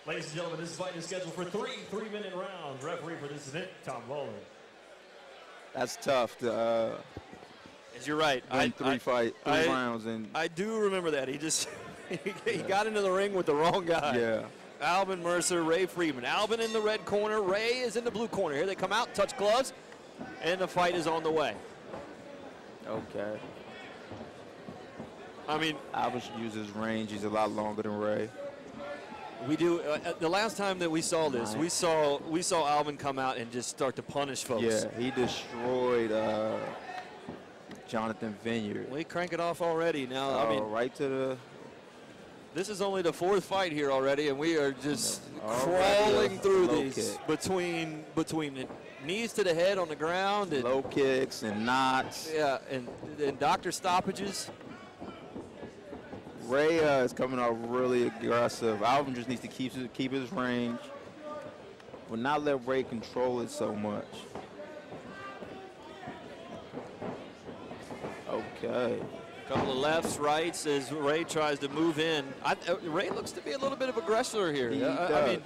Ladies and gentlemen, this fight is scheduled for three-minute rounds. Referee for this event, Tom Bowler. That's tough to you're right. win three rounds. And I do remember that. He just he got into the ring with the wrong guy. Yeah. Alvin Mercer, Ray Friedman. Alvin in the red corner, Ray is in the blue corner. Here they come out, touch gloves, and the fight is on the way. Okay. I mean, Alvin should use his range. He's a lot longer than Ray. We do. The last time that we saw this, we saw Alvin come out and just start to punish folks. Yeah, he destroyed Jonathan Vineyard. We crank it off already now. Oh, I mean, right to the. This is only the fourth fight here already, and we are just crawling through these between the knees to the head on the ground, and low kicks and knots. Yeah, and doctor stoppages. Ray is coming out really aggressive. Alvin just needs to keep his range, but not let Ray control it so much. Okay. Couple of lefts, rights as Ray tries to move in. Ray looks to be a little bit of a aggressor here. I mean,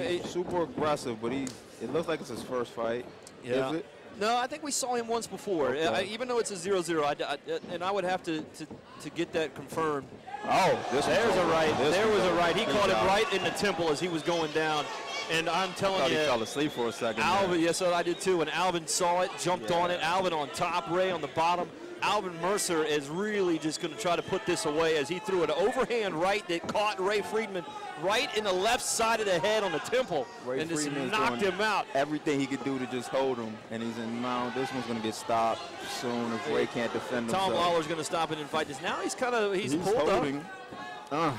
he's super aggressive, but it looks like it's his first fight. Yeah. Is it? No, I think we saw him once before. Okay. Even though it's a 0-0, and I would have to get that confirmed. Oh, there's a right. There was a right. He caught him right in the temple as he was going down. And I'm telling you, he fell asleep for a second. Alvin, yes, I did too. And Alvin saw it, jumped on it. Alvin on top, Ray on the bottom. Alvin Mercer is really just going to try to put this away as he threw an overhand right that caught Ray Friedman right in the left side of the head on the temple and just knocked him out. Everything he could do to just hold him, and he's in mount. This one's going to get stopped soon if Ray can't defend himself. Tom Lawler's going to stop it and fight this. Now he's pulled holding. up.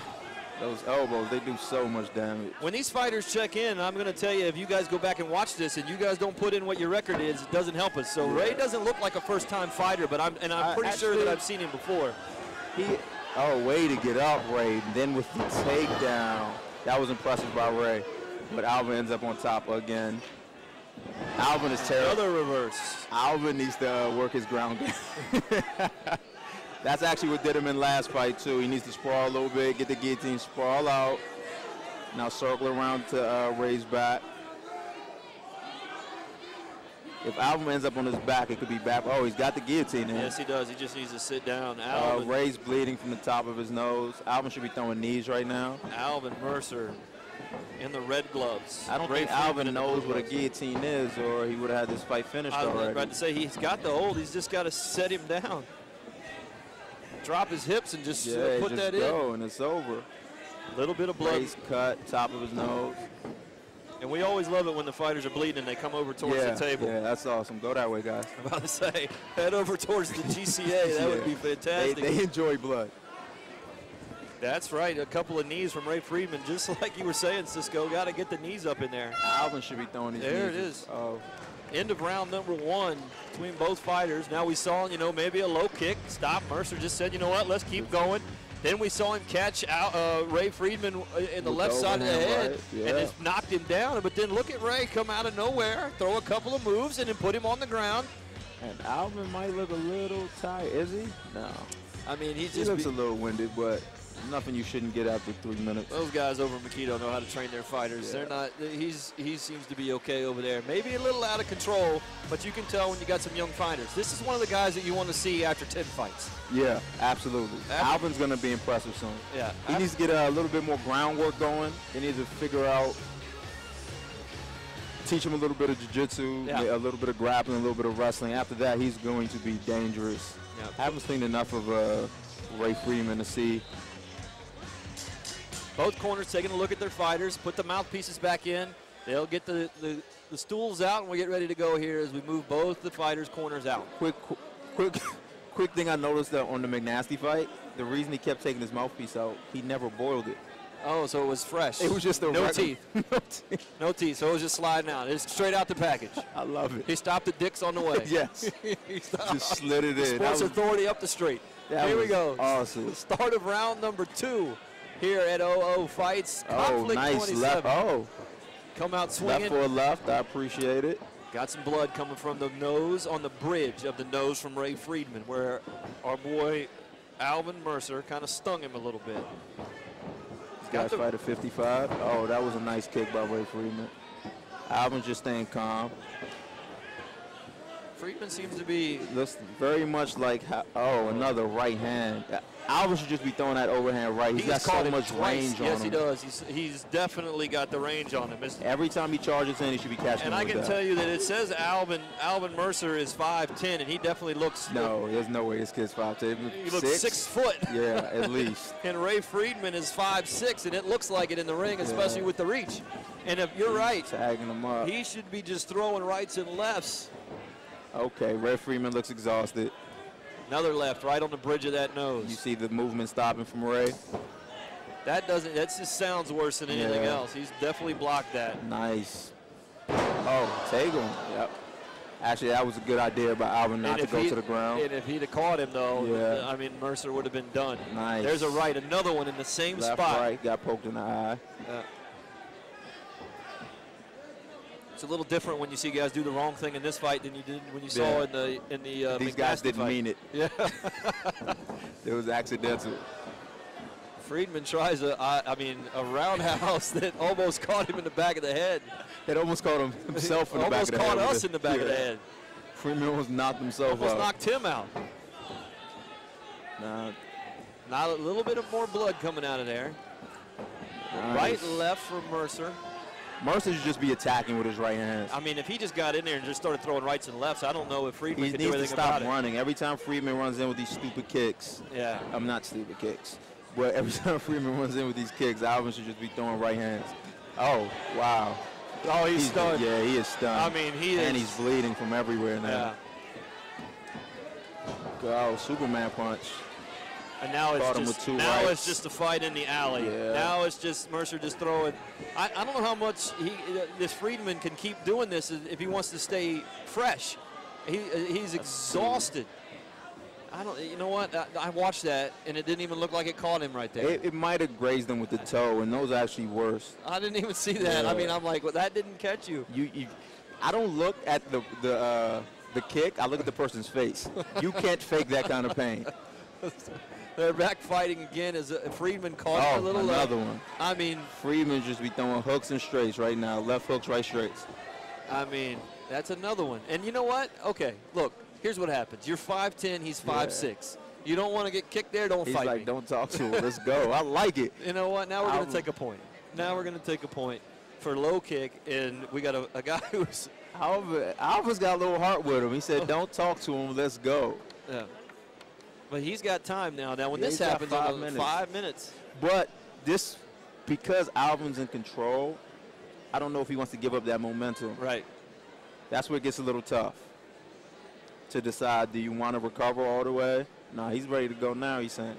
Those elbows, they do so much damage. When these fighters check in, I'm going to tell you, if you guys go back and watch this and you guys don't put in what your record is, it doesn't help us. So Ray doesn't look like a first-time fighter, but I'm pretty sure that I've seen him before. Way to get up, Ray. Then with the takedown, that was impressive by Ray. But Alvin ends up on top again. Alvin is terrible. Another reverse. Alvin needs to work his ground game. That's actually what did him in last fight, too. He needs to sprawl a little bit, get the guillotine, sprawl out. Now circle around to Ray's back. If Alvin ends up on his back, it could be back. Oh, he's got the guillotine in. Yes, he does. He just needs to sit down. Ray's bleeding from the top of his nose. Alvin should be throwing knees right now. Alvin Mercer in the red gloves. I don't think Alvin knows what a guillotine is, or he would have had this fight finished already. I was about to say, he's got the hold. He's just got to set him down. Drop his hips and just put that in. And it's over. A little bit of blood. Ray's cut, top of his nose. And we always love it when the fighters are bleeding and they come over towards the table. Yeah, that's awesome. Go that way, guys. I'm about to say, head over towards the GCA. That would be fantastic. They enjoy blood. That's right. A couple of knees from Ray Friedman, just like you were saying, Cisco. Got to get the knees up in there. Alvin should be throwing these knees. There it is. Oh. End of round number 1 between both fighters. Now we saw, maybe a low kick. Stop. Mercer just said, you know what, let's keep going. Then we saw him catch out Ray Friedman in the left side of the head and just knocked him down. But then look at Ray come out of nowhere, throw a couple of moves, and then put him on the ground. And Alvin might look a little tired. Is he? No. I mean, he looks a little winded, but nothing you shouldn't get after 3 minutes. Those guys over in Makito know how to train their fighters. They're not. He seems to be okay over there. Maybe a little out of control, but you can tell when you got some young fighters. This is one of the guys that you want to see after 10 fights. Yeah, absolutely. Alvin's going to be impressive soon. Yeah. He needs to get a little bit more groundwork going. He needs to figure out, teach him a little bit of jiu-jitsu, a little bit of grappling, a little bit of wrestling. After that, he's going to be dangerous. Yeah. I haven't seen enough of Ray Friedman to see. Both corners taking a look at their fighters, put the mouthpieces back in. They'll get the stools out, and we get ready to go here as we move both the fighters' corners out. Quick thing I noticed that on the McNasty fight, the reason he kept taking his mouthpiece out, he never boiled it. Oh, so it was fresh. It was just no teeth. No teeth, so it was just sliding out. It's straight out the package. I love it. He stopped the dicks on the way. Yes. He just slid it in. Sports Authority up the street. Here we go. Awesome. The start of round number 2 here at OO Fights. Conflict nice 27. left. Come out swinging. Left for a left. I appreciate it. Got some blood coming from the nose, on the bridge of the nose from Ray Friedman, where our boy Alvin Mercer kind of stung him a little bit. guys fight at 55. Oh, that was a nice kick by Ray Friedman. Alvin's just staying calm. Friedman seems to be... Looks very much like, another right hand. Alvin should just be throwing that overhand right. He's got so much range on him. Yes, he does. He's definitely got the range on him. Every time he charges in, he should be catching And I can tell you that it says Alvin Mercer is 5'10", and he definitely looks... No, there's no way this kid's 5'10". He looks 6 foot. Yeah, at least. And Ray Friedman is 5'6", and it looks like it in the ring, especially with the reach. And if you're right, tagging him up. He should be just throwing rights and lefts. Okay, Ray Friedman looks exhausted. Another left right on the bridge of that nose. You see the movement stopping from Ray? That just sounds worse than anything else. He's definitely blocked that. Nice. Oh, take him. Yep. Actually, that was a good idea by Alvin not to go to the ground. And if he'd have caught him, though, I mean, Mercer would have been done. Nice. There's a right, another one in the same Left, spot. Right, got poked in the eye. It's a little different when you see guys do the wrong thing in this fight than you did when you saw in the These guys didn't mean it. Yeah. It was accidental. Friedman tries a roundhouse that almost caught him in the back of the head. It almost caught himself in the back of the head. Almost caught us in the back of the head. Friedman almost knocked himself almost out. Knocked him out. Not a little bit of more blood coming out of there. Nice. Right, left for Mercer. Mercer should just be attacking with his right hands. I mean, if he just got in there and just started throwing rights and lefts, I don't know if Friedman could do anything about it. He needs to stop running. Every time Friedman runs in with these stupid kicks. Yeah. I'm not stupid kicks. But every time Friedman runs in with these kicks, Alvin should just be throwing right hands. Oh, wow. Oh, he's stunned. Yeah, he is stunned. I mean, And he's bleeding from everywhere now. Yeah. Oh, Superman punch. And now it's just a fight in the alley. Yeah. Now it's just Mercer just throwing. I don't know how much this Friedman can keep doing this if he wants to stay fresh. He's exhausted. You know what? I watched that, and it didn't even look like it caught him right there. It might have grazed him with the toe, and those are actually worse. I didn't even see that. Yeah. I mean, I'm like, well, that didn't catch you. I don't look at the kick. I look at the person's face. You can't fake that kind of pain. They're back fighting again as Friedman caught a little another one. I mean, Friedman just be throwing hooks and straights right now. Left hooks, right straights. I mean, that's another one. And you know what? Okay, look, here's what happens. You're 5'10", he's 5'6". You don't want to get kicked there, don't fight me. He's like, don't talk to him. Let's go. I like it. You know what? Now we're going to take a point. Now we're going to take a point for low kick, and we got a guy who's... Alvin's got a little heart with him. He said, don't talk to him. Let's go. Yeah. But he's got time now. Now, when this happens, 5 minutes. But because Alvin's in control, I don't know if he wants to give up that momentum. Right. That's where it gets a little tough to decide, do you want to recover all the way? No, he's ready to go now, he's saying.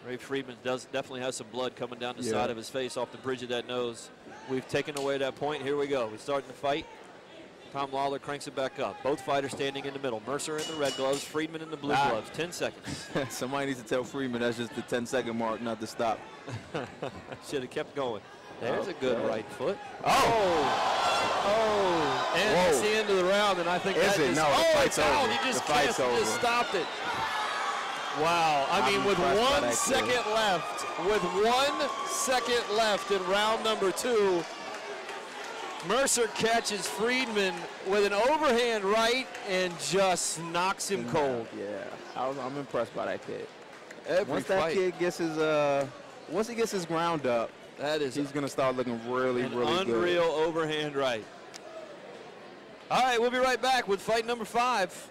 Ray Friedman definitely has some blood coming down the side of his face off the bridge of that nose. We've taken away that point. Here we go. We're starting to fight. Tom Lawler cranks it back up. Both fighters standing in the middle. Mercer in the red gloves, Friedman in the blue gloves. 10 seconds. Somebody needs to tell Friedman that's just the 10-second mark, not to stop. Should have kept going. There's a good right foot. Oh! And that's the end of the round, and I think the fight's over. He just stopped it. Wow. I mean, with 1 second left, with 1 second left in round number 2, Mercer catches Friedman with an overhand right and just knocks him cold. Yeah, I'm impressed by that kid. Once that kid gets his, once he gets his ground up, he's gonna start looking really good. Unreal overhand right. All right, we'll be right back with fight number 5.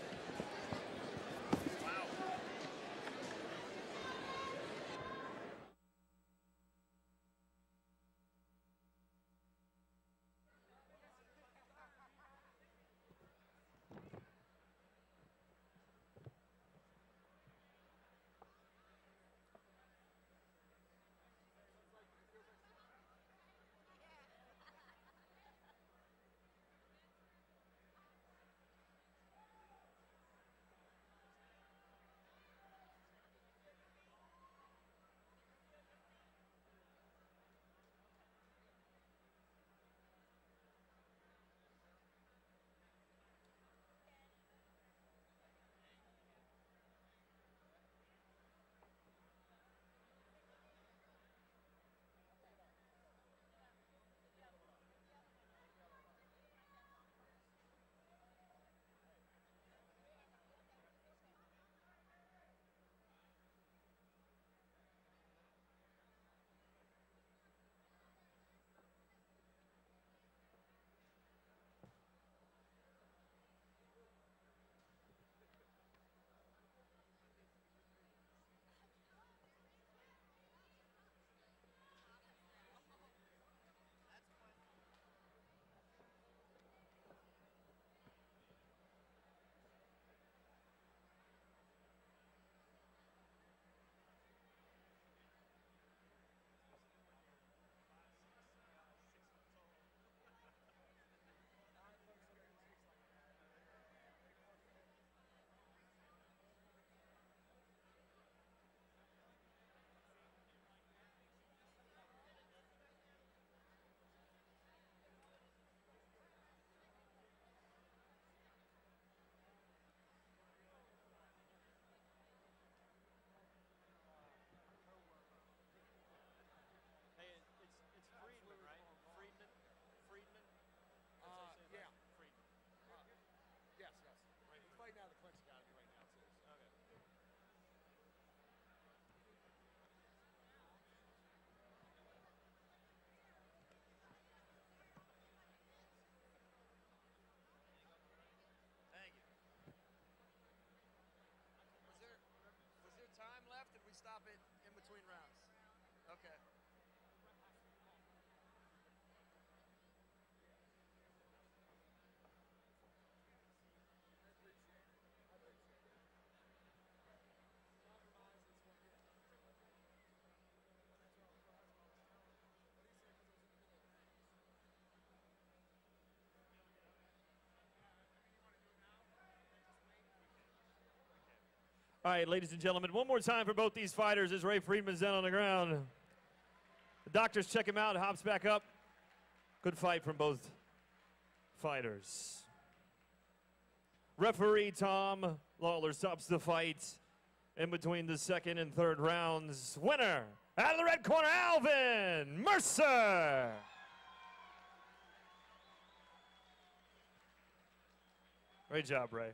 All right, ladies and gentlemen, one more time for both these fighters as Ray Friedman's down on the ground. The doctors check him out, hops back up. Good fight from both fighters. Referee Tom Lawler stops the fight in between the second and third rounds. Winner, out of the red corner, Alvin Mercer. Great job, Ray.